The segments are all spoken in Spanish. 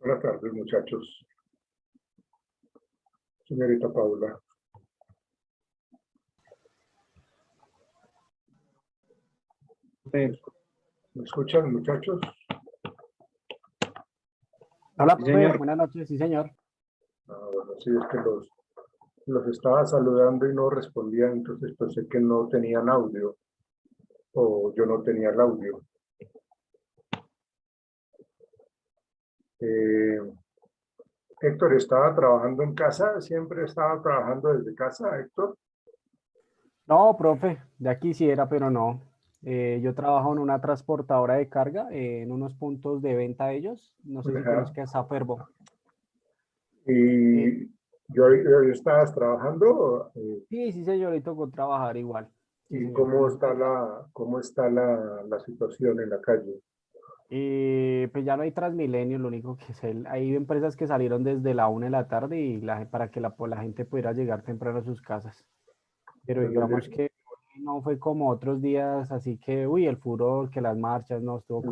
Buenas tardes, muchachos. Señorita Paula. ¿Me escuchan, muchachos? Hola, Sí, profe, señor. buenas noches, sí, señor. Bueno, sí, es que los estaba saludando y no respondían, entonces pensé que no tenían audio, o yo no tenía el audio. Héctor, ¿estaba trabajando en casa? ¿Siempre estaba trabajando desde casa, Héctor? No, profe, de aquí sí era, pero no. Yo trabajo en una transportadora de carga, en unos puntos de venta de ellos. No sé si Ajá. conozcas a Fervo. ¿Y yo estabas trabajando? Sí, sí, señor, y tocó trabajar igual. Sí, ¿Y señor. cómo está la situación en la calle? Pues ya no hay Transmilenio, lo único que es hay empresas que salieron desde la 1 de la tarde y para que la gente pudiera llegar temprano a sus casas. Pero digamos que no fue como otros días, así que, uy, el furor, que las marchas, no, estuvo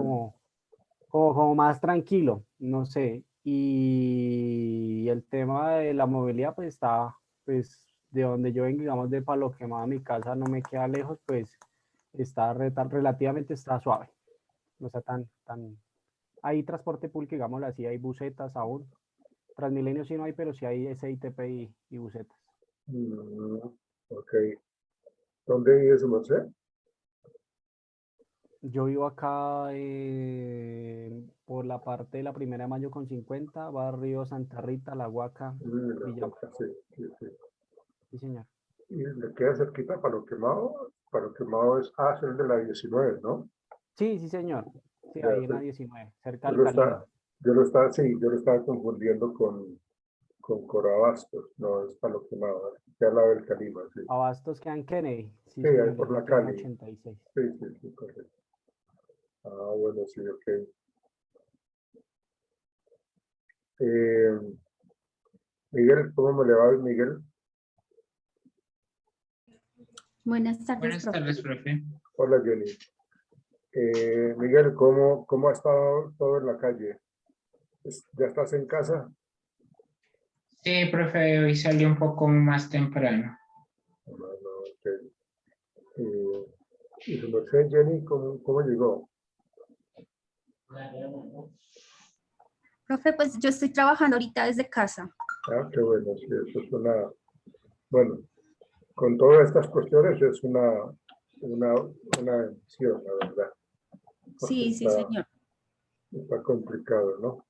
como más tranquilo, no sé. Y el tema de la movilidad, pues está, pues de donde yo vengo, digamos, de Palo Quemado a mi casa no me queda lejos, pues está relativamente está suave. No está tan. Hay transporte público, digámoslo así, hay busetas aún. Transmilenio sí no hay, pero sí hay SITP y busetas. Ok. ¿Dónde vive su merced? Yo vivo acá por la parte de la 1 de Mayo con 50, barrio Santa Rita, La Huaca, Villa. Sí, sí, sí. Sí, señor. Y le queda cerquita Palo Quemado. Palo Quemado es el de la 19, ¿no? Sí, sí, señor. Sí, Ya, ahí en sí. la 19, cerca Yo del lo Calima. estaba, yo lo estaba confundiendo con Corabastos. No, es Palo Quemado, que al lado del Calima, sí. Abastos queda en Kennedy. Sí, Sí, ahí señor, por ese la queda en Cali. 86. Sí, sí, sí, correcto. Bueno, sí, ok. Eh, Miguel, ¿cómo me le va, Miguel? Buenas tardes, Buenas profe. tardes, profe. Hola, Jenny. Miguel, ¿cómo ha estado todo en la calle? ¿Ya estás en casa? Sí, profe, hoy salí un poco más temprano. No, ok. ¿Y su merced, Jenny, cómo llegó? Profe, pues yo estoy trabajando ahorita desde casa. Qué bueno, sí, eso es bueno, con todas estas cuestiones es una bendición, la verdad, porque Sí, sí, señor. está complicado, ¿no?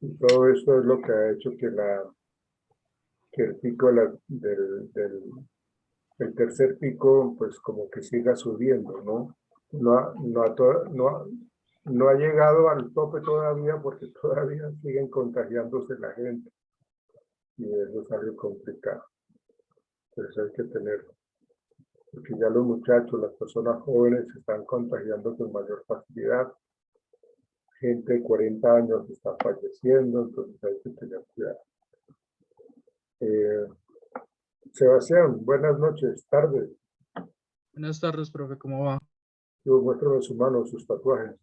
Y todo esto es lo que ha hecho que el pico el tercer pico, pues como que siga subiendo, ¿no? No ha llegado al tope todavía porque todavía siguen contagiándose la gente y eso es algo complicado. Entonces hay que tenerlo. Porque ya los muchachos, las personas jóvenes se están contagiando con mayor facilidad. Gente de 40 años está falleciendo, entonces hay que tener cuidado. Sebastián, buenas noches, tardes. Buenas tardes, profe, ¿cómo va? Yo muestro su mano, sus tatuajes.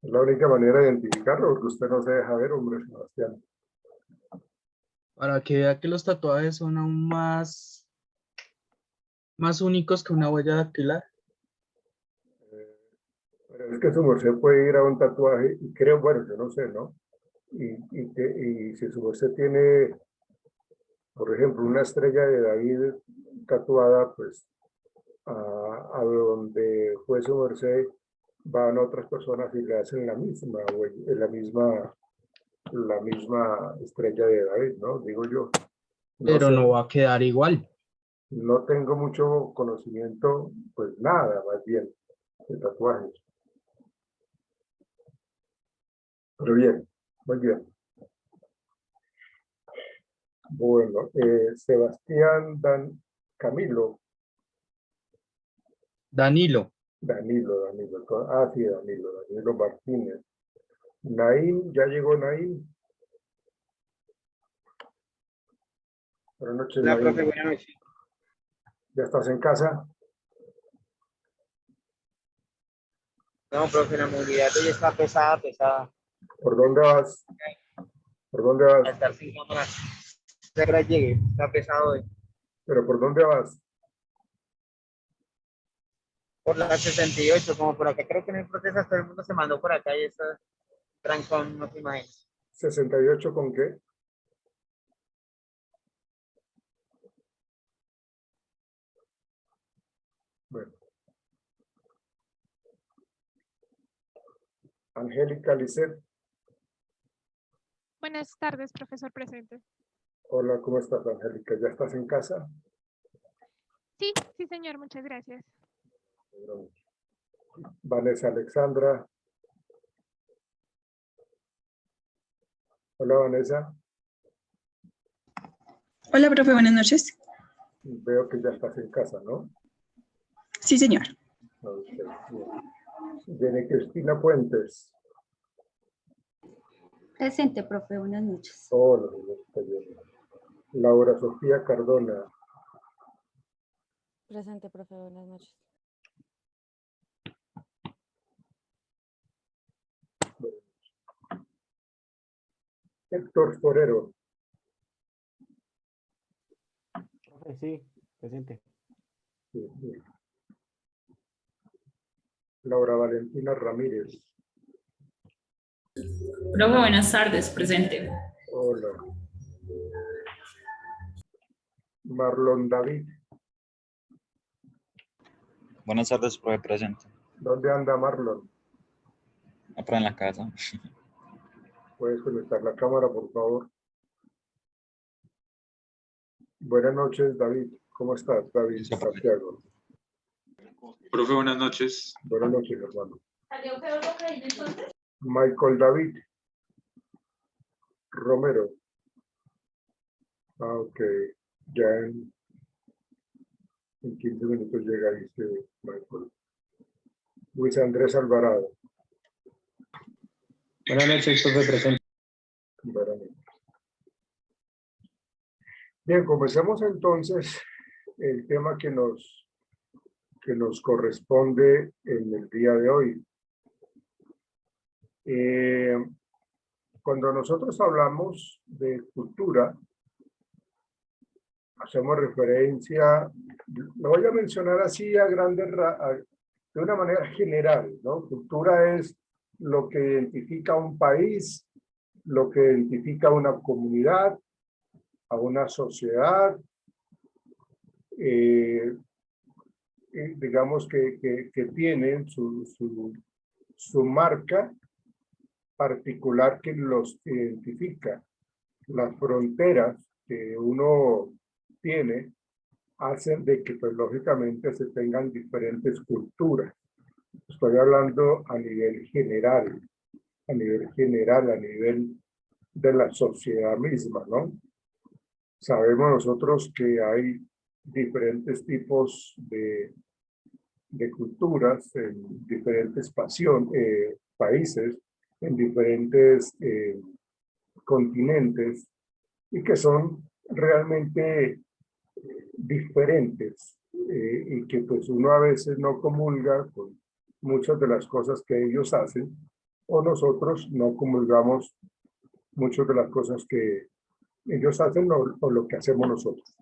Es la única manera de identificarlo, porque usted no se deja ver, hombre, Sebastián. Para que vea que los tatuajes son aún más únicos que una huella dactilar. Pero es que su merced puede ir a un tatuaje, y creo, bueno, yo no sé, ¿no? Y si su merced tiene, por ejemplo, una estrella de David tatuada, pues a donde fue su merced, van otras personas y le hacen la misma estrella de David, ¿no? Digo yo. No Pero sé, no va a quedar igual. no tengo mucho conocimiento, pues nada, más bien, de tatuajes. Pero bien, muy bien. Bueno, Sebastián Camilo, Danilo, Danilo. Sí, Danilo Martínez. Naim, ya llegó Naim. Buenas noches, Hola, Naim. profe, buenas noches. ¿Ya estás en casa? No, profe, la movilidad hoy está pesada, pesada. ¿Por dónde vas? ¿Por dónde A vas? estar sin cámara. ¿Qué hora llegue? Está pesado hoy. ¿Pero por dónde vas? Por la 68, como por acá. Creo que no hay protestas, todo el mundo se mandó por acá y está trancón, no te imaginas. ¿68 con qué? Bueno. Angélica Lisset. Buenas tardes, profesor presente. Hola, ¿cómo estás, Angélica? ¿Ya estás en casa? Sí, sí, señor, muchas gracias. Vanessa Alexandra. Hola, Vanessa. Hola, profe, buenas noches. Veo que ya estás en casa, ¿no? Sí, señor. Okay, Jenny Cristina Puentes. Presente, profe, buenas noches. Hola, Laura Sofía Cardona. Presente, profe, buenas noches. Héctor Forero. Profe, sí, presente. Sí, sí. Laura Valentina Ramírez. Profe, buenas tardes, presente. Hola. Marlon David. Buenas tardes, profe, presente. ¿Dónde anda Marlon? Acá en la casa. ¿Puedes conectar la cámara, por favor? Buenas noches, David. ¿Cómo estás, David Santiago? Profe, buenas noches. Buenas noches, hermano. Michael David Romero. Ah, ok. Ya en 15 minutos llega, dice Michael. Luis Andrés Alvarado. Buenas noches, profe, presente. Buenas noches. Bien, comencemos entonces el tema que nos corresponde en el día de hoy. Cuando nosotros hablamos de cultura, hacemos referencia, lo voy a mencionar así a grandes de una manera general, ¿no? Cultura es lo que identifica a un país, lo que identifica a una comunidad, a una sociedad, digamos que tienen su marca particular que los identifica. Las fronteras que uno tiene hacen de que, pues, lógicamente se tengan diferentes culturas. Estoy hablando a nivel general, a nivel de la sociedad misma, ¿no? Sabemos nosotros que hay diferentes tipos de culturas en diferentes países, en diferentes continentes, y que son realmente diferentes, y que pues uno a veces no comulga con muchas de las cosas que ellos hacen, o nosotros no comulgamos muchas de las cosas que ellos hacen o lo que hacemos nosotros.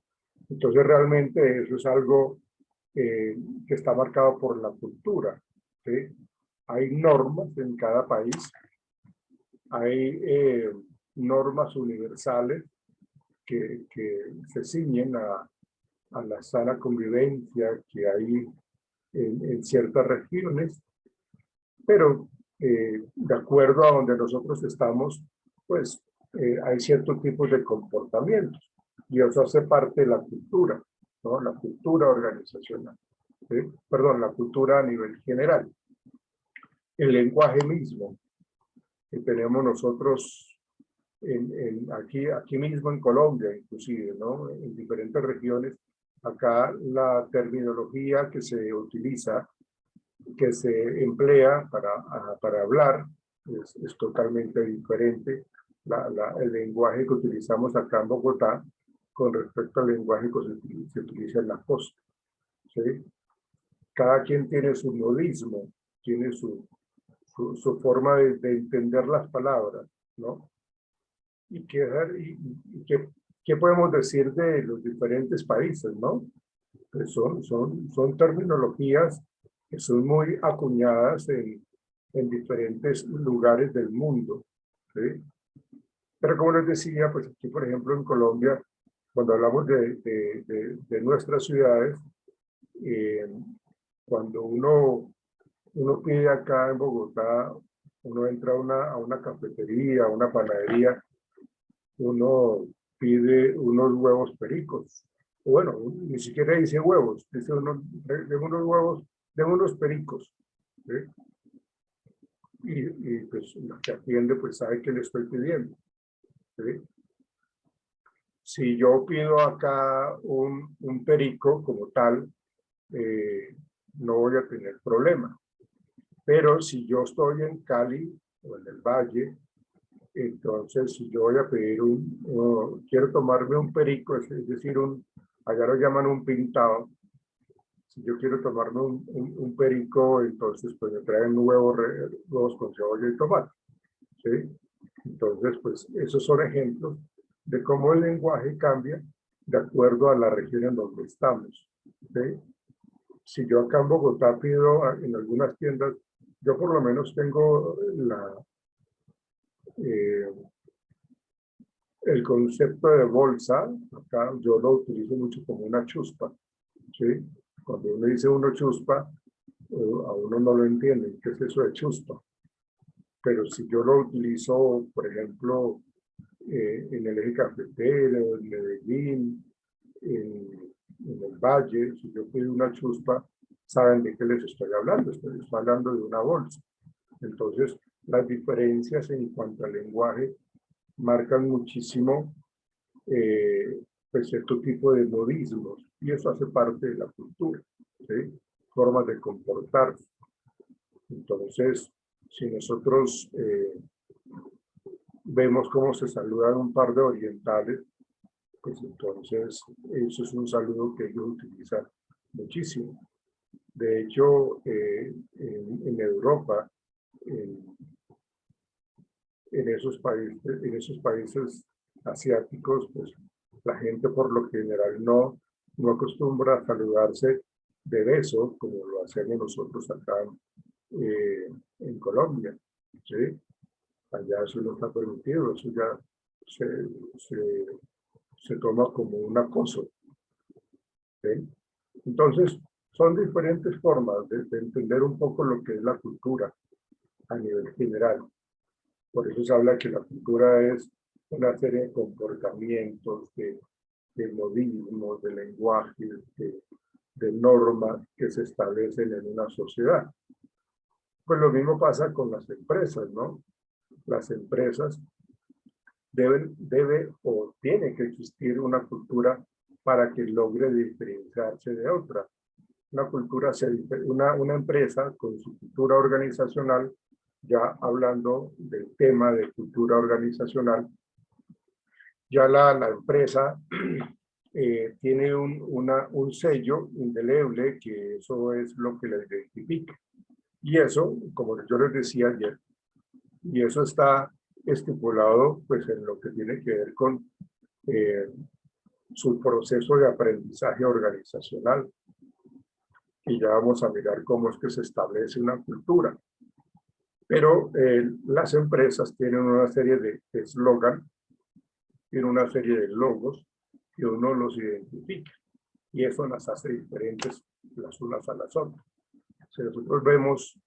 Entonces realmente eso es algo que está marcado por la cultura, ¿sí? Hay normas en cada país, hay normas universales que se ciñen a la sana convivencia que hay en ciertas regiones, pero de acuerdo a donde nosotros estamos, pues hay ciertos tipos de comportamientos, y eso hace parte de la cultura, ¿no? La cultura organizacional, ¿sí? Perdón, la cultura a nivel general. El lenguaje mismo que tenemos nosotros aquí mismo en Colombia, inclusive, ¿no? En diferentes regiones, acá la terminología que se utiliza, que se emplea para hablar, es totalmente diferente. El lenguaje que utilizamos acá en Bogotá con respecto al lenguaje que se utiliza en la costa, ¿sí? Cada quien tiene su modismo, tiene su su forma de entender las palabras, ¿no? Y qué podemos decir de los diferentes países, ¿no? Pues son terminologías que son muy acuñadas en diferentes lugares del mundo, ¿sí? Pero como les decía, pues aquí, por ejemplo, en Colombia, cuando hablamos de nuestras ciudades, cuando uno pide acá en Bogotá, uno entra a una cafetería, a una panadería, uno pide unos huevos pericos. Bueno, ni siquiera dice huevos, dice de unos huevos, de unos pericos, ¿sí? Y pues la que atiende pues sabe que le estoy pidiendo, ¿sí? Si yo pido acá un perico como tal, no voy a tener problema. Pero si yo estoy en Cali o en el Valle, entonces si yo voy a pedir quiero tomarme un perico, es decir, allá lo llaman un pintado. Si yo quiero tomarme un perico, entonces pues me traen huevos con cebolla y tomate, ¿sí? Entonces, pues esos son ejemplos de cómo el lenguaje cambia de acuerdo a la región en donde estamos, ¿sí? Si yo acá en Bogotá pido en algunas tiendas, yo por lo menos tengo el concepto de bolsa, acá yo lo utilizo mucho como una chuspa, ¿sí? Cuando uno dice chuspa, a uno no lo entiende, ¿qué es eso de chuspa? Pero si yo lo utilizo, por ejemplo, en el eje cafetero, en Medellín, en el Valle, si yo pido una chuspa, saben de qué les estoy hablando, estoy hablando de una bolsa. Entonces, las diferencias en cuanto al lenguaje marcan muchísimo pues cierto tipo de modismos, y eso hace parte de la cultura, ¿sí? Formas de comportarse. Entonces, si nosotros vemos cómo se saludan un par de orientales, pues entonces eso es un saludo que ellos utilizan muchísimo. De hecho, en Europa, en esos países asiáticos, pues la gente por lo general no acostumbra a saludarse de beso como lo hacemos nosotros acá en Colombia, ¿sí? Allá eso no está permitido, eso ya se toma como un acoso, ¿sí? Entonces, son diferentes formas de entender un poco lo que es la cultura a nivel general. Por eso se habla que la cultura es una serie de comportamientos, de modismos, de lenguajes, de normas que se establecen en una sociedad. Pues lo mismo pasa con las empresas, ¿no? Las empresas debe o tiene que existir una cultura para que logre diferenciarse de otra. Una empresa con su cultura organizacional, ya hablando del tema de cultura organizacional, ya la empresa tiene un sello indeleble, que eso es lo que la identifica. Y eso, como yo les decía ayer, y eso está estipulado pues en lo que tiene que ver con su proceso de aprendizaje organizacional. Y ya vamos a mirar cómo es que se establece una cultura. Pero las empresas tienen una serie de eslogan, tienen una serie de logos que uno los identifica. Y eso las hace diferentes las unas a las otras. Si nosotros vemos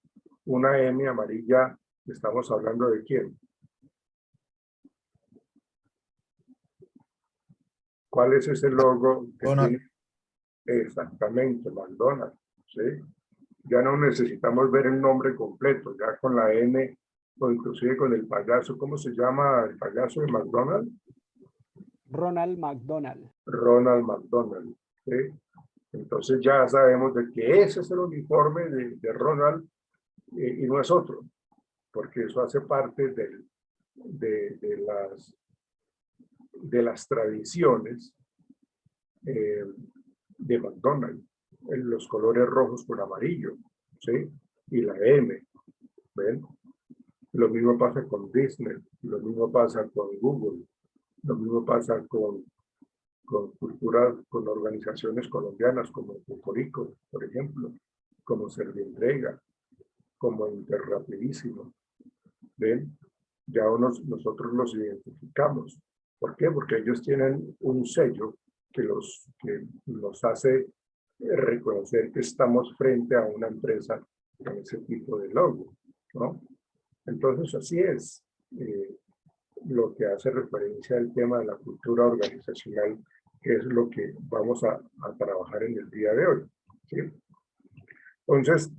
una M amarilla, estamos hablando de quién. ¿Cuál es ese logo que tiene? Exactamente, McDonald's, ¿sí? Ya no necesitamos ver el nombre completo, ya con la M o inclusive con el payaso. ¿Cómo se llama el payaso de McDonald's? Ronald McDonald. Ronald McDonald, ¿sí? Entonces ya sabemos de que ese es el uniforme de Ronald y no es otro, porque eso hace parte de las tradiciones de McDonald's, en los colores rojos con amarillo, ¿sí? Y la M, ¿ven? Lo mismo pasa con Disney, lo mismo pasa con Google, lo mismo pasa con culturas, con organizaciones colombianas como Cocorico, por ejemplo, como Servientrega, como Interrapidísimo. ¿Ven? Ya nosotros los identificamos. ¿Por qué? Porque ellos tienen un sello que nos hace reconocer que estamos frente a una empresa con ese tipo de logo, ¿no? Entonces, así es lo que hace referencia al tema de la cultura organizacional, que es lo que vamos a trabajar en el día de hoy, ¿sí? Entonces,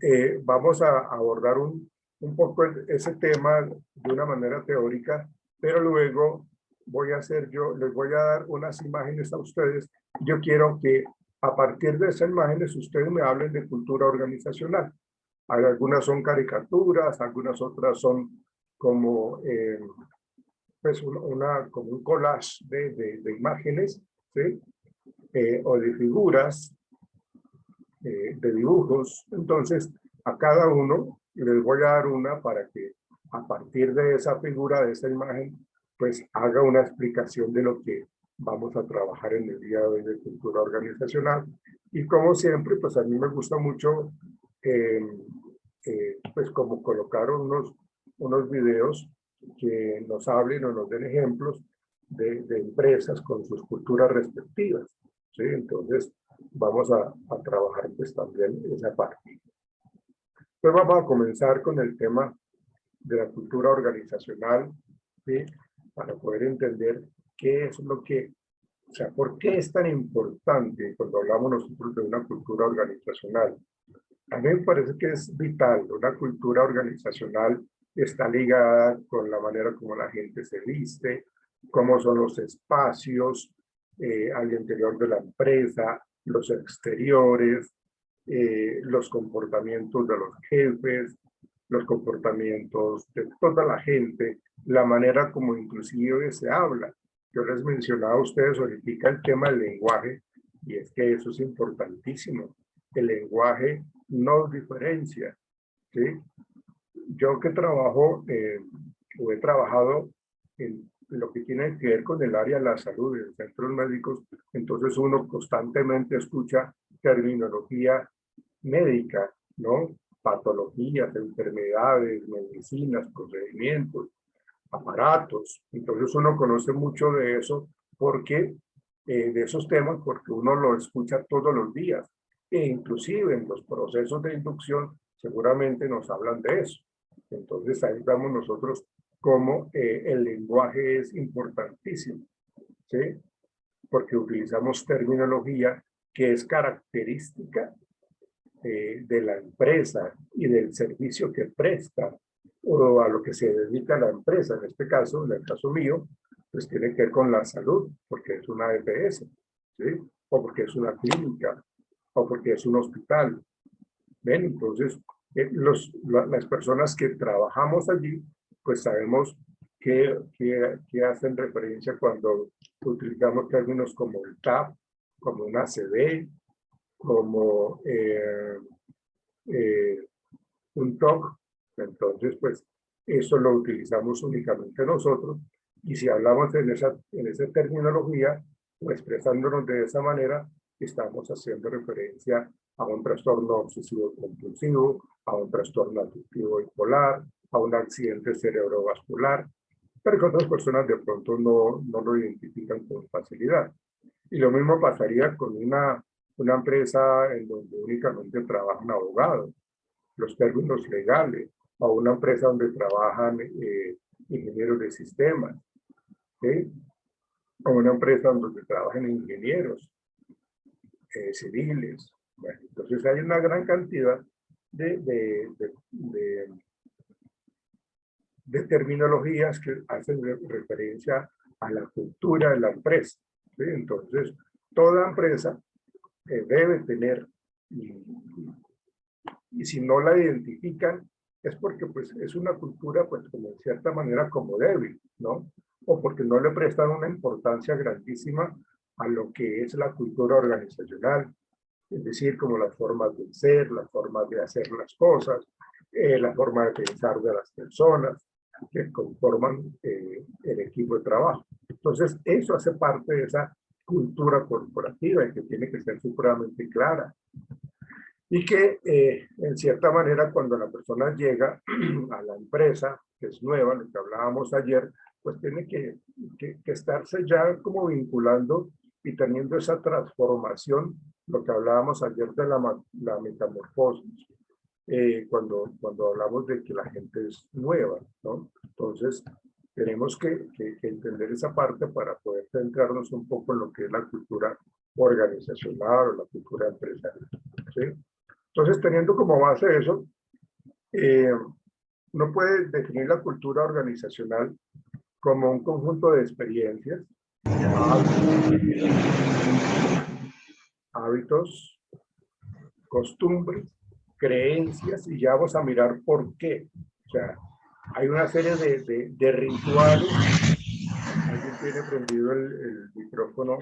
vamos a abordar un poco ese tema de una manera teórica, pero luego les voy a dar unas imágenes a ustedes. Yo quiero que a partir de esas imágenes ustedes me hablen de cultura organizacional. Algunas son caricaturas, algunas otras son como, pues como un collage de imágenes, ¿sí? O de figuras, de dibujos. Entonces, a cada uno les voy a dar una para que a partir de esa figura, de esa imagen, pues haga una explicación de lo que vamos a trabajar en el día de hoy de cultura organizacional. Y como siempre, pues a mí me gusta mucho, pues como colocar unos videos que nos hablen o nos den ejemplos de empresas con sus culturas respectivas, ¿sí? Entonces, vamos a trabajar pues también esa parte. Pues vamos a comenzar con el tema de la cultura organizacional, ¿sí? Para poder entender qué es lo que, o sea, por qué es tan importante cuando hablamos nosotros de una cultura organizacional. A mí me parece que es vital. Una cultura organizacional está ligada con la manera como la gente se viste, cómo son los espacios al interior de la empresa, los exteriores, los comportamientos de los jefes, los comportamientos de toda la gente, la manera como inclusive se habla. Yo les mencionaba a ustedes ahorita el tema del lenguaje, y es que eso es importantísimo. El lenguaje nos diferencia, ¿sí? Yo que trabajo, o he trabajado en lo que tiene que ver con el área de la salud, en centros médicos, entonces uno constantemente escucha terminología médica, ¿no? Patologías, enfermedades, medicinas, procedimientos, aparatos. Entonces uno conoce mucho de eso porque, de esos temas, porque uno lo escucha todos los días. E inclusive en los procesos de inducción seguramente nos hablan de eso. Entonces ahí vemos nosotros cómo el lenguaje es importantísimo, ¿sí? Porque utilizamos terminología que es característica de la empresa y del servicio que presta o a lo que se dedica la empresa. En este caso, en el caso mío, pues tiene que ver con la salud, porque es una EPS, ¿sí? O porque es una clínica, o porque es un hospital. ¿Ven? Entonces, las personas que trabajamos allí, pues sabemos que hacen referencia cuando utilizamos términos como el TAP, como una ACD, como un TOC. Entonces, pues, eso lo utilizamos únicamente nosotros. Y si hablamos en esa terminología, o expresándonos de esa manera, estamos haciendo referencia a un trastorno obsesivo compulsivo, a un trastorno afectivo bipolar, a un accidente cerebrovascular, pero que otras personas de pronto no lo identifican con facilidad. Y lo mismo pasaría con una empresa en donde únicamente trabajan abogados, los términos legales, o una empresa donde trabajan ingenieros de sistemas, ¿sí? O una empresa donde trabajan ingenieros civiles. Bueno, entonces hay una gran cantidad de terminologías que hacen referencia a la cultura de la empresa, ¿sí? Entonces, toda empresa debe tener, y si no la identifican, es porque pues es una cultura pues como en cierta manera como débil, ¿no? O porque no le prestan una importancia grandísima a lo que es la cultura organizacional, es decir, como las formas de ser, las formas de hacer las cosas, la forma de pensar de las personas. que conforman el equipo de trabajo. Entonces, eso hace parte de esa cultura corporativa y que tiene que ser supremamente clara. Y que, en cierta manera, cuando la persona llega a la empresa, que es nueva, lo que hablábamos ayer, pues tiene que estarse ya como vinculando y teniendo esa transformación, lo que hablábamos ayer de la metamorfosis, cuando hablamos de que la gente es nueva, ¿no? Entonces, tenemos que entender esa parte para poder centrarnos un poco en lo que es la cultura organizacional o la cultura empresarial, ¿sí? Entonces, teniendo como base eso, uno puede definir la cultura organizacional como un conjunto de experiencias, hábitos, costumbres, creencias, y ya vamos a mirar por qué. O sea, hay una serie de rituales. ¿Alguien tiene prendido el micrófono?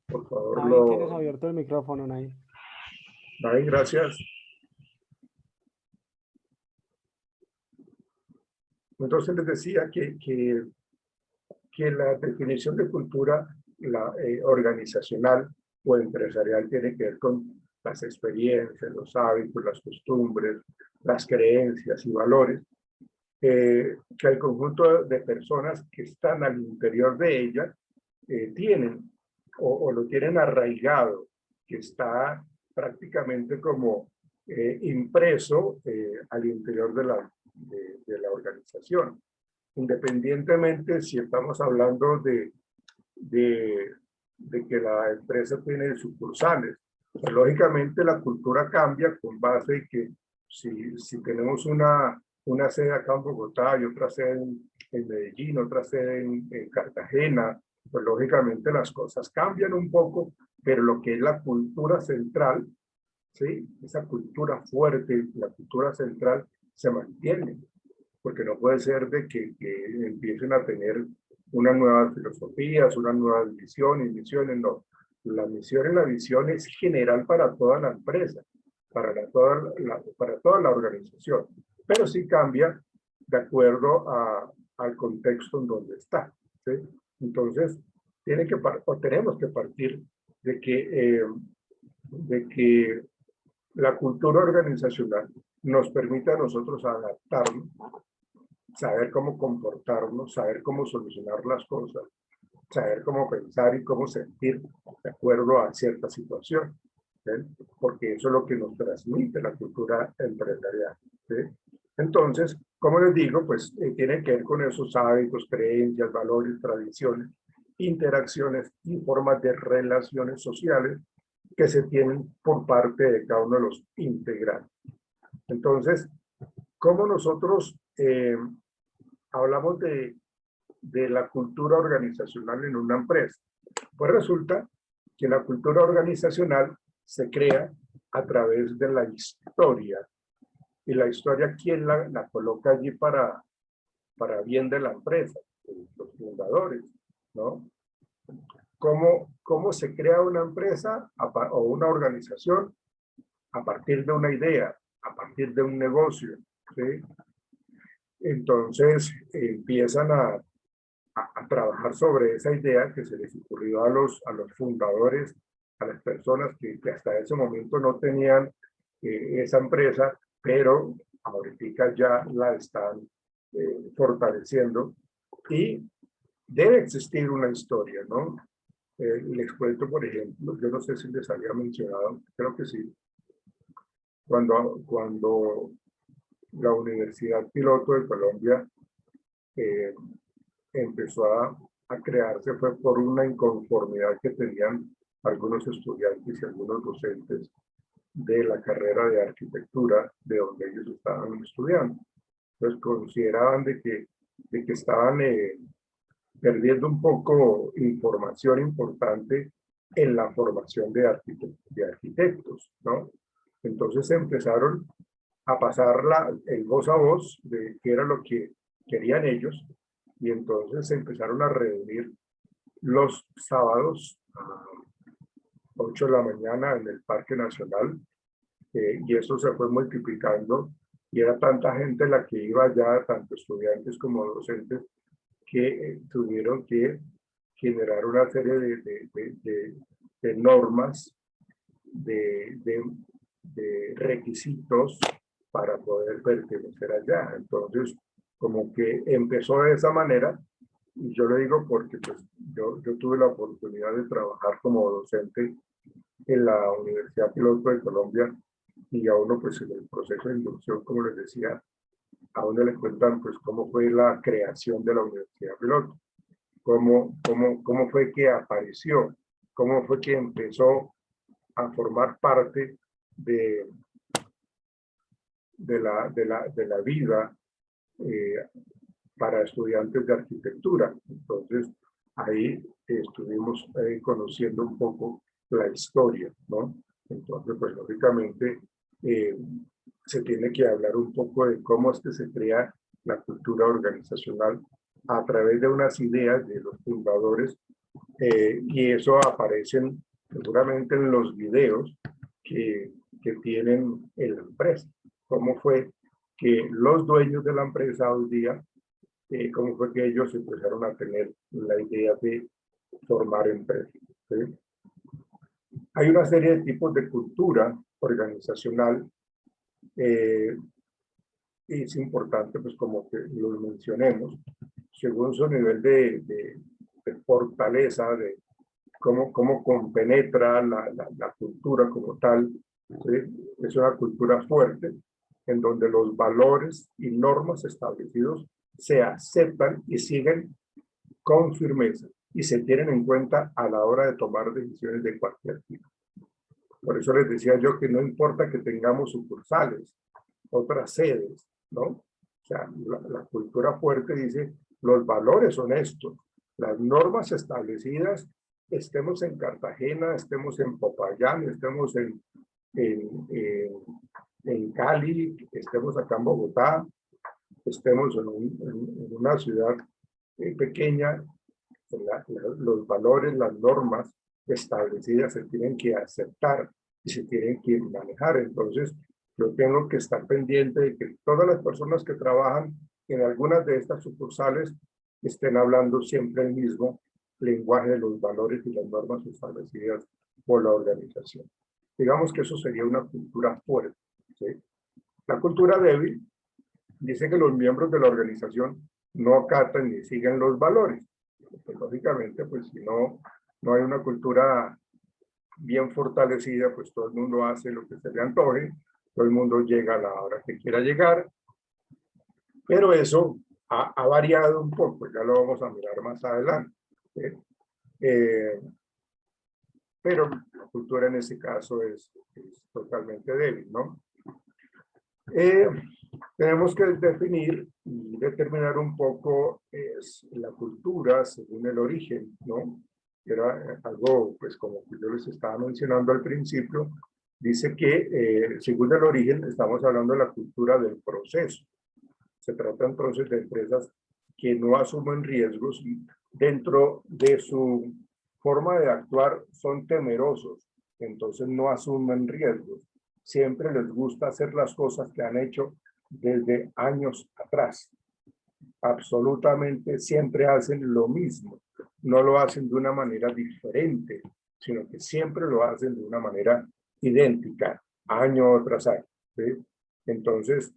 Por favor, Ahí tienes abierto el micrófono, Nay. Nay, gracias. Entonces les decía que la definición de cultura organizacional o empresarial tiene que ver con las experiencias, los hábitos, las costumbres, las creencias y valores que el conjunto de personas que están al interior de ella tienen o lo tienen arraigado, que está prácticamente como impreso al interior de la organización. Independientemente si estamos hablando de que la empresa tiene sucursales. Pues, lógicamente la cultura cambia con base en que si tenemos una sede acá en Bogotá y otra sede en Medellín, otra sede en Cartagena, pues lógicamente las cosas cambian un poco, pero lo que es la cultura central, ¿sí? Esa cultura fuerte, la cultura central se mantiene, porque no puede ser de que empiecen a tener unas nuevas filosofías, unas nuevas misiones, no. La misión y la visión es general para toda la empresa, para toda la organización, pero sí cambia de acuerdo al contexto en donde está, ¿sí? Entonces, tenemos que partir de que la cultura organizacional nos permite a nosotros adaptarnos, saber cómo comportarnos, saber cómo solucionar las cosas, saber cómo pensar y cómo sentir de acuerdo a cierta situación, ¿sí? Porque eso es lo que nos transmite la cultura empresarial, ¿sí? Entonces, como les digo, pues tiene que ver con esos hábitos, creencias, valores, tradiciones, interacciones y formas de relaciones sociales que se tienen por parte de cada uno de los integrantes. Entonces, ¿cómo nosotros hablamos de la cultura organizacional en una empresa? Pues resulta que la cultura organizacional se crea a través de la historia. Y la historia, ¿quién la coloca allí para bien de la empresa? Los fundadores, ¿no? ¿Cómo se crea una empresa o una organización? A partir de una idea, a partir de un negocio, ¿sí? Entonces empiezan a trabajar sobre esa idea que se les ocurrió a los fundadores, a las personas que hasta ese momento no tenían esa empresa, pero ahorita ya la están fortaleciendo, y debe existir una historia, ¿no? Les cuento, por ejemplo, yo no sé si les había mencionado, creo que sí, cuando la Universidad Piloto de Colombia empezó a crearse, fue por una inconformidad que tenían algunos estudiantes y algunos docentes de la carrera de arquitectura de donde ellos estaban estudiando. Entonces consideraban de que estaban perdiendo un poco información importante en la formación de arquitectos, ¿no? Entonces empezaron a pasar el voz a voz de qué era lo que querían ellos, y entonces se empezaron a reunir los sábados a 8 de la mañana en el Parque Nacional, y eso se fue multiplicando Y era tanta gente la que iba allá, tanto estudiantes como docentes, que tuvieron que generar una serie de normas, de requisitos para poder pertenecer allá. Entonces, como que empezó de esa manera, y yo lo digo porque pues, yo tuve la oportunidad de trabajar como docente en la Universidad Piloto de Colombia, y a uno pues en el proceso de inducción, como les decía, a uno le cuentan pues cómo fue la creación de la Universidad Piloto, cómo fue que apareció, cómo fue que empezó a formar parte de la vida para estudiantes de arquitectura. Entonces, ahí estuvimos conociendo un poco la historia, ¿no? Entonces, pues lógicamente, se tiene que hablar un poco de cómo es que se crea la cultura organizacional a través de unas ideas de los fundadores, y eso aparece seguramente en los videos que tienen en la empresa. Cómo fue que los dueños de la empresa hoy día, cómo fue que ellos empezaron a tener la idea de formar empresas, ¿sí? Hay una serie de tipos de cultura organizacional, y es importante pues como que los mencionemos según su nivel de fortaleza, de cómo compenetra la cultura como tal, ¿sí? Es una cultura fuerte en donde los valores y normas establecidos se aceptan y siguen con firmeza y se tienen en cuenta a la hora de tomar decisiones de cualquier tipo. Por eso les decía yo que no importa que tengamos sucursales, otras sedes, ¿no? O sea, la cultura fuerte dice, los valores son estos, las normas establecidas, estemos en Cartagena, estemos en Popayán, estemos en Cali, estemos acá en Bogotá, estemos en una ciudad pequeña, los valores, las normas establecidas se tienen que aceptar y se tienen que manejar. Entonces, yo tengo que estar pendiente de que todas las personas que trabajan en algunas de estas sucursales estén hablando siempre el mismo lenguaje de los valores y las normas establecidas por la organización. Digamos que eso sería una cultura fuerte, ¿sí? La cultura débil dice que los miembros de la organización no acatan ni siguen los valores. Pues, lógicamente, pues si no hay una cultura bien fortalecida, pues todo el mundo hace lo que se le antoje, todo el mundo llega a la hora que quiera llegar, pero eso ha variado un poco, ya lo vamos a mirar más adelante, ¿sí? Pero la cultura en ese caso es totalmente débil, ¿no? Tenemos que definir y determinar un poco la cultura según el origen, ¿no? Era algo, pues como yo les estaba mencionando al principio, dice que según el origen estamos hablando de la cultura del proceso. Se trata entonces de empresas que no asumen riesgos y dentro de su forma de actuar son temerosos, entonces no asumen riesgos. Siempre les gusta hacer las cosas que han hecho desde años atrás. Absolutamente siempre hacen lo mismo. No lo hacen de una manera diferente, sino que siempre lo hacen de una manera idéntica, año tras año, ¿sí? Entonces,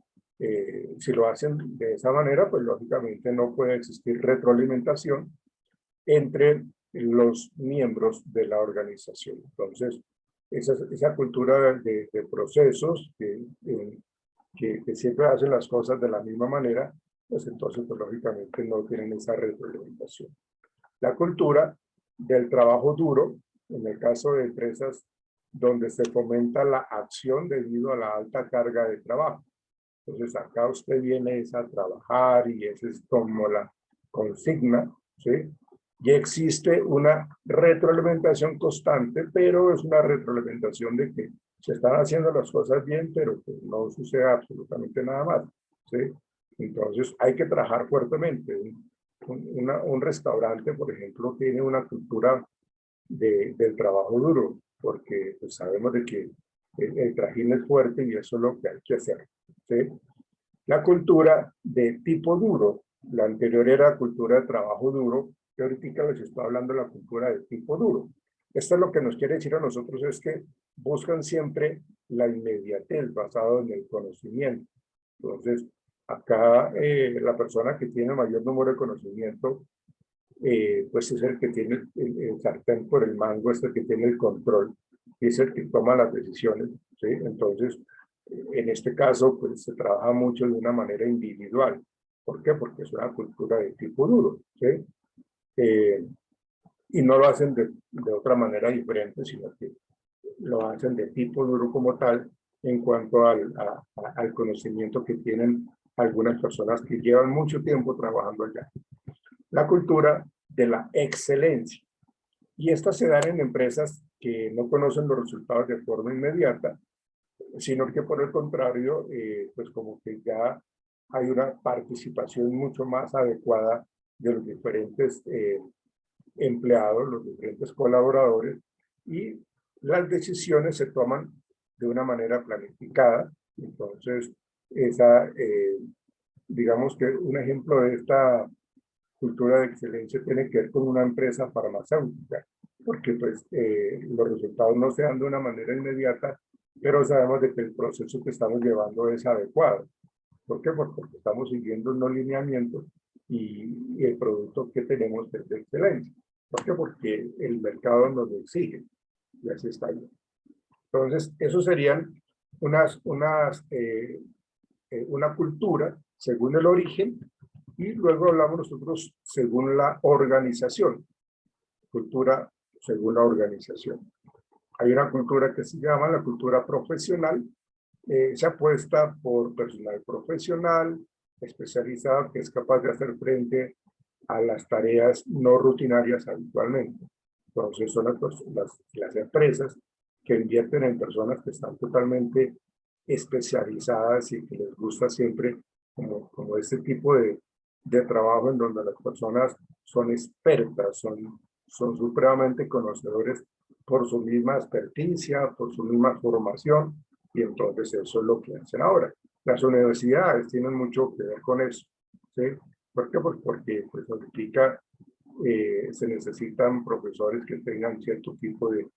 si lo hacen de esa manera, pues lógicamente no puede existir retroalimentación entre los miembros de la organización. Entonces, esa cultura de procesos que siempre hacen las cosas de la misma manera, pues entonces, pues, lógicamente no tienen esa retroalimentación. La cultura del trabajo duro, en el caso de empresas donde se fomenta la acción debido a la alta carga de trabajo. Entonces, acá usted viene a trabajar y esa es como la consigna, ¿sí? Y existe una retroalimentación constante, pero es una retroalimentación de que se están haciendo las cosas bien, pero que no sucede absolutamente nada más, ¿sí? Entonces hay que trabajar fuertemente. Un restaurante, por ejemplo, tiene una cultura del trabajo duro, porque pues, sabemos de que el trajín es fuerte y eso es lo que hay que hacer, ¿sí? la cultura de tipo duro. La anterior era cultura de trabajo duro, y ahorita les estoy hablando de la cultura de tipo duro. Esto es lo que nos quiere decir a nosotros, es que buscan siempre la inmediatez basado en el conocimiento. Entonces, acá la persona que tiene mayor número de conocimiento, pues es el que tiene el sartén por el mango, es el que tiene el control, y es el que toma las decisiones, ¿sí? Entonces, en este caso, pues se trabaja mucho de una manera individual. ¿Por qué? Porque es una cultura de tipo duro, ¿sí? Y no lo hacen de otra manera diferente, sino que lo hacen de tipo duro como tal en cuanto al conocimiento que tienen algunas personas que llevan mucho tiempo trabajando allá. La cultura de la excelencia. Y estas se dan en empresas que no conocen los resultados de forma inmediata, sino que por el contrario, pues como que ya hay una participación mucho más adecuada de los diferentes empleados, los diferentes colaboradores, y las decisiones se toman de una manera planificada. Entonces, digamos que un ejemplo de esta cultura de excelencia tiene que ver con una empresa farmacéutica, porque pues los resultados no se dan de una manera inmediata, pero sabemos de que el proceso que estamos llevando es adecuado. ¿Por qué? Porque estamos siguiendo unos lineamientos y el producto que tenemos es de excelencia. ¿Por qué? Porque el mercado nos lo exige y así está bien. Entonces, eso serían una cultura según el origen, y luego hablamos nosotros según la organización. Cultura según la organización. Hay una cultura que se llama la cultura profesional. Se apuesta por personal profesional, especializado, que es capaz de hacer frente a las tareas no rutinarias habitualmente. Entonces son las empresas que invierten en personas que están totalmente especializadas y que les gusta siempre como este tipo de trabajo en donde las personas son expertas, son supremamente conocedores por su misma experticia, por su misma formación, y entonces eso es lo que hacen ahora. Las universidades tienen mucho que ver con eso, ¿sí? ¿Por qué? Pues porque pues, se necesitan profesores que tengan cierto tipo de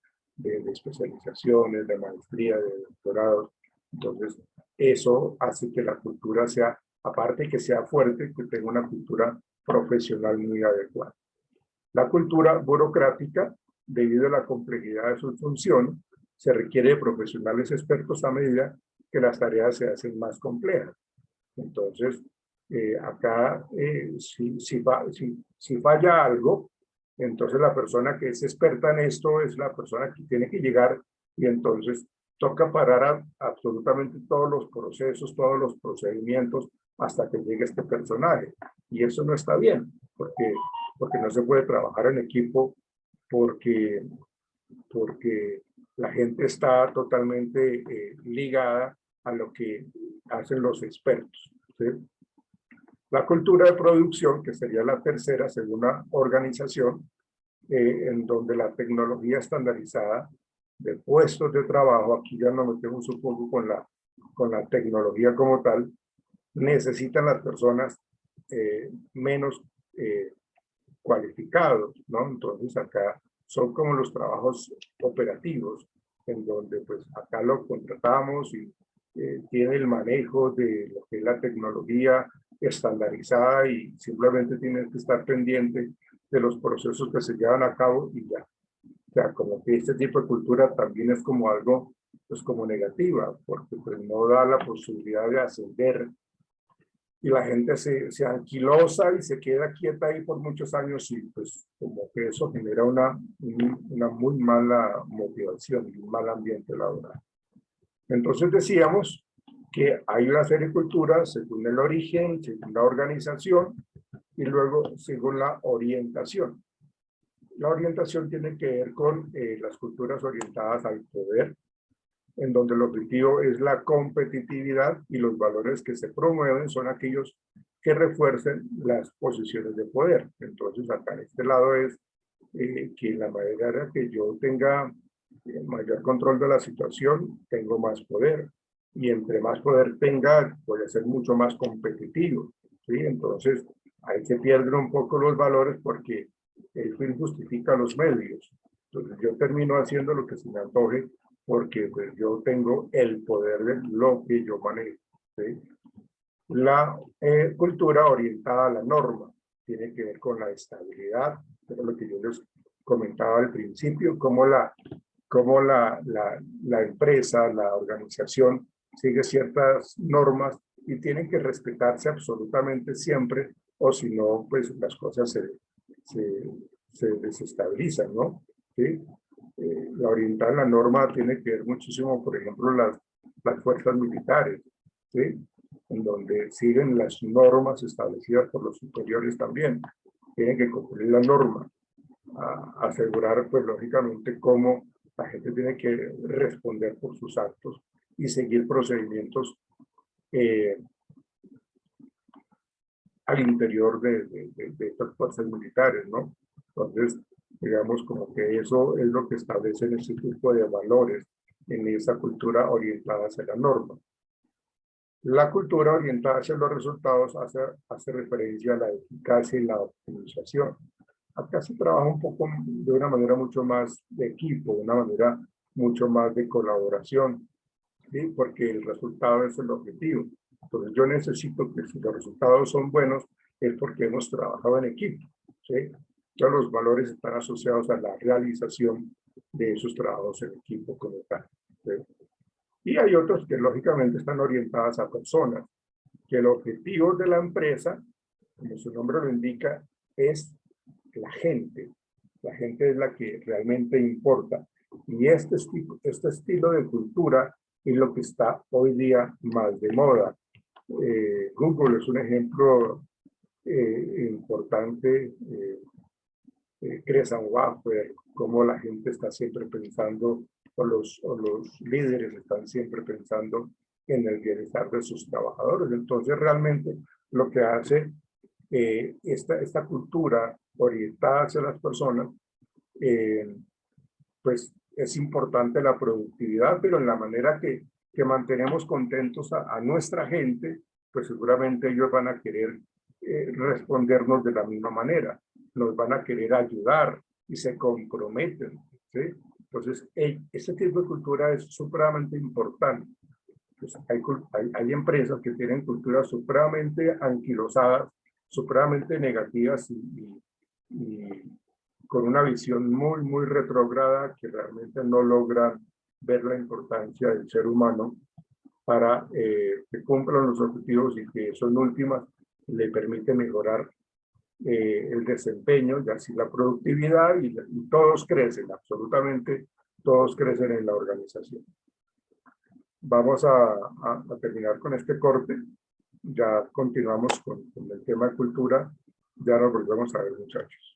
especializaciones, de maestría, de doctorados. Entonces, eso hace que la cultura sea, aparte que sea fuerte, que tenga una cultura profesional muy adecuada. La cultura burocrática, debido a la complejidad de sus funciones, se requiere de profesionales expertos a medida que las tareas se hacen más complejas. Entonces, acá, si falla algo, entonces la persona que es experta en esto es la persona que tiene que llegar, y entonces toca parar absolutamente todos los procesos, todos los procedimientos hasta que llegue este personaje. Y eso no está bien, porque no se puede trabajar en equipo, porque la gente está totalmente ligada a lo que hacen los expertos, ¿sí? La cultura de producción, que sería la tercera según la organización, en donde la tecnología estandarizada de puestos de trabajo, aquí ya nos metemos un poco con la tecnología como tal, necesitan las personas menos cualificados, ¿no? Entonces acá son como los trabajos operativos, en donde pues acá lo contratamos y tiene el manejo de lo que es la tecnología estandarizada, y simplemente tiene que estar pendiente de los procesos que se llevan a cabo y ya. O sea, como que este tipo de cultura también es como algo, pues como negativa, porque pues no da la posibilidad de ascender, y la gente se anquilosa y se queda quieta ahí por muchos años, y pues como que eso genera una muy mala motivación y un mal ambiente laboral. Entonces decíamos que hay una serie de culturas según el origen, según la organización y luego según la orientación. La orientación tiene que ver con las culturas orientadas al poder, en donde el objetivo es la competitividad y los valores que se promueven son aquellos que refuercen las posiciones de poder. Entonces, acá en este lado es que la manera que yo tenga mayor control de la situación, tengo más poder. y entre más poder tenga, puede ser mucho más competitivo, ¿sí? Entonces, ahí se pierden un poco los valores porque el fin justifica los medios. Entonces, yo termino haciendo lo que se me antoje porque pues, yo tengo el poder de lo que yo manejo, ¿sí? La cultura orientada a la norma tiene que ver con la estabilidad, pero lo que yo les comentaba al principio, cómo la empresa, la organización sigue ciertas normas y tienen que respetarse absolutamente siempre, o si no, pues las cosas se desestabilizan, ¿no? ¿Sí? La orientada a la norma tiene que ver muchísimo, por ejemplo, las fuerzas militares, ¿sí? En donde siguen las normas establecidas por los superiores también. Tienen que cumplir la norma, asegurar, pues lógicamente, cómo la gente tiene que responder por sus actos y seguir procedimientos al interior de estas fuerzas militares, ¿no? Entonces, digamos como que eso es lo que establece ese tipo de valores en esa cultura orientada hacia la norma. La cultura orientada hacia los resultados hace referencia a la eficacia y la optimización. Acá se trabaja un poco de una manera mucho más de equipo, de una manera mucho más de colaboración, ¿sí? Porque el resultado es el objetivo. Entonces yo necesito que si los resultados son buenos es porque hemos trabajado en equipo, ¿sí? Todos los valores están asociados a la realización de esos trabajos en equipo como tal, ¿sí? Y hay otros que lógicamente están orientadas a personas, que el objetivo de la empresa, como su nombre lo indica, es la gente. La gente es la que realmente importa. Y este estilo de cultura es lo que está hoy día más de moda. Google es un ejemplo importante. Crescent Waffer, cómo la gente está siempre pensando, o los líderes están siempre pensando en el bienestar de sus trabajadores. Entonces, realmente lo que hace esta cultura orientada hacia las personas, pues es importante la productividad, pero en la manera que mantenemos contentos a nuestra gente, pues seguramente ellos van a querer respondernos de la misma manera, nos van a querer ayudar y se comprometen, ¿sí? Entonces, ese tipo de cultura es supremamente importante. Pues hay empresas que tienen culturas supremamente anquilosadas, supremamente negativas y con una visión muy, muy retrógrada que realmente no logran ver la importancia del ser humano para que cumplan los objetivos y que eso en últimas le permite mejorar el desempeño y así la productividad y todos crecen, absolutamente todos crecen en la organización. Vamos a terminar con este corte. Ya continuamos con el tema de cultura. Ya nos volvemos a ver, muchachos.